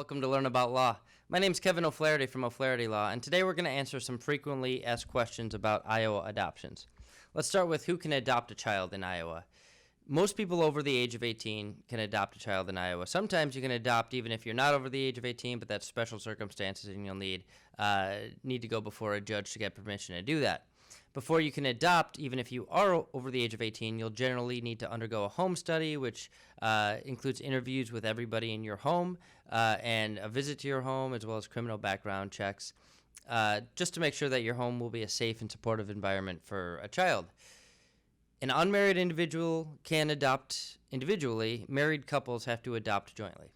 Welcome to Learn About Law. My name is Kevin O'Flaherty from O'Flaherty Law, and today we're going to answer some frequently asked questions about Iowa adoptions. Let's start with who can adopt a child in Iowa. Most people over the age of 18 can adopt a child in Iowa. Sometimes you can adopt even if you're not over the age of 18, but that's special circumstances, and you'll need to go before a judge to get permission to do that. Before you can adopt, even if you are over the age of 18, you'll generally need to undergo a home study, which includes interviews with everybody in your home and a visit to your home, as well as criminal background checks, just to make sure that your home will be a safe and supportive environment for a child. An unmarried individual can adopt individually. Married couples have to adopt jointly.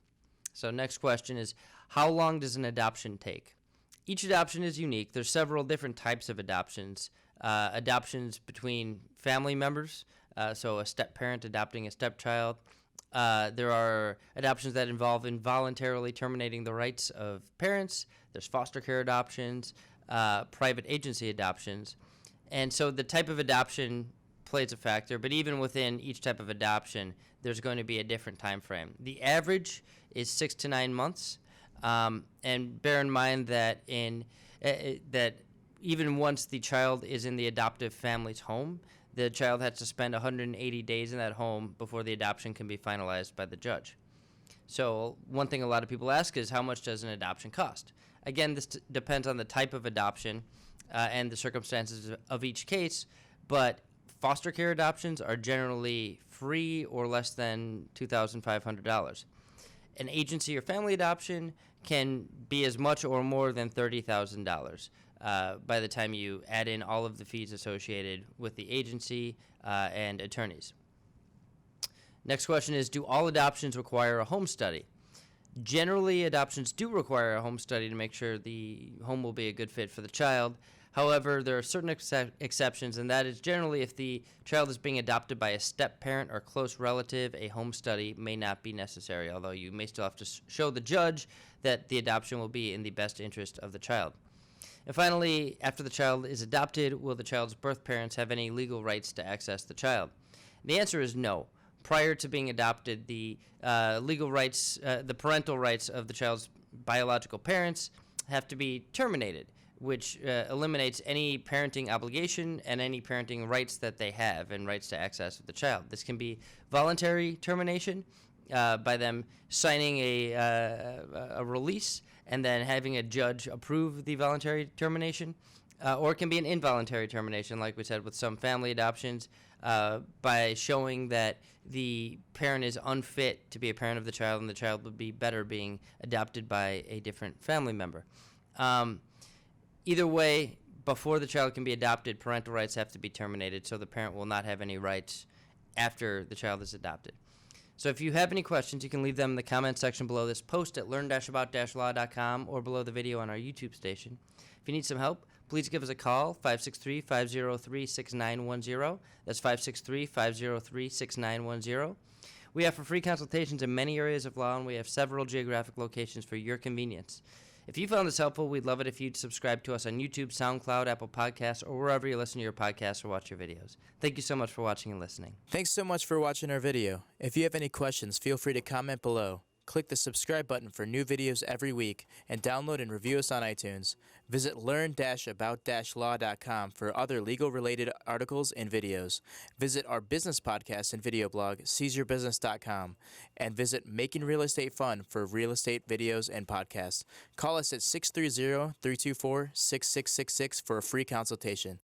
So next question is, how long does an adoption take? Each adoption is unique. There's several different types of adoptions. Adoptions between family members, so a step-parent adopting a stepchild. There are adoptions that involve involuntarily terminating the rights of parents. There's foster care adoptions, private agency adoptions. And so the type of adoption plays a factor, but even within each type of adoption, there's going to be a different time frame. The average is 6 to 9 months, and bear in mind that that even once the child is in the adoptive family's home, the child has to spend 180 days in that home before the adoption can be finalized by the judge. So one thing a lot of people ask is, how much does an adoption cost? Again, this depends on the type of adoption and the circumstances of each case, but foster care adoptions are generally free or less than $2,500. An agency or family adoption can be as much or more than $30,000 by the time you add in all of the fees associated with the agency and attorneys. Next question is, do all adoptions require a home study? Generally, adoptions do require a home study to make sure the home will be a good fit for the child. However, there are certain exceptions, and that is generally if the child is being adopted by a step-parent or close relative, a home study may not be necessary, although you may still have to show the judge that the adoption will be in the best interest of the child. And finally, after the child is adopted, will the child's birth parents have any legal rights to access the child? And the answer is no. Prior to being adopted, the legal rights, the parental rights of the child's biological parents have to be terminated, which eliminates any parenting obligation and any parenting rights that they have and rights to access of the child. This can be voluntary termination by them signing a release and then having a judge approve the voluntary termination, or it can be an involuntary termination, like we said with some family adoptions, by showing that the parent is unfit to be a parent of the child and the child would be better being adopted by a different family member. Either way, before the child can be adopted, parental rights have to be terminated, so the parent will not have any rights after the child is adopted. So if you have any questions, you can leave them in the comment section below this post at learn-about-law.com or below the video on our YouTube station. If you need some help, please give us a call, 563-503-6910. That's 563-503-6910. We offer free consultations in many areas of law, and we have several geographic locations for your convenience. If you found this helpful, we'd love it if you'd subscribe to us on YouTube, SoundCloud, Apple Podcasts, or wherever you listen to your podcasts or watch your videos. Thank you so much for watching and listening. Thanks so much for watching our video. If you have any questions, feel free to comment below. Click the subscribe button for new videos every week, and download and review us on iTunes. Visit learn-about-law.com for other legal-related articles and videos. Visit our business podcast and video blog, seizeyourbusiness.com, and visit Making Real Estate Fun for real estate videos and podcasts. Call us at 630-324-6666 for a free consultation.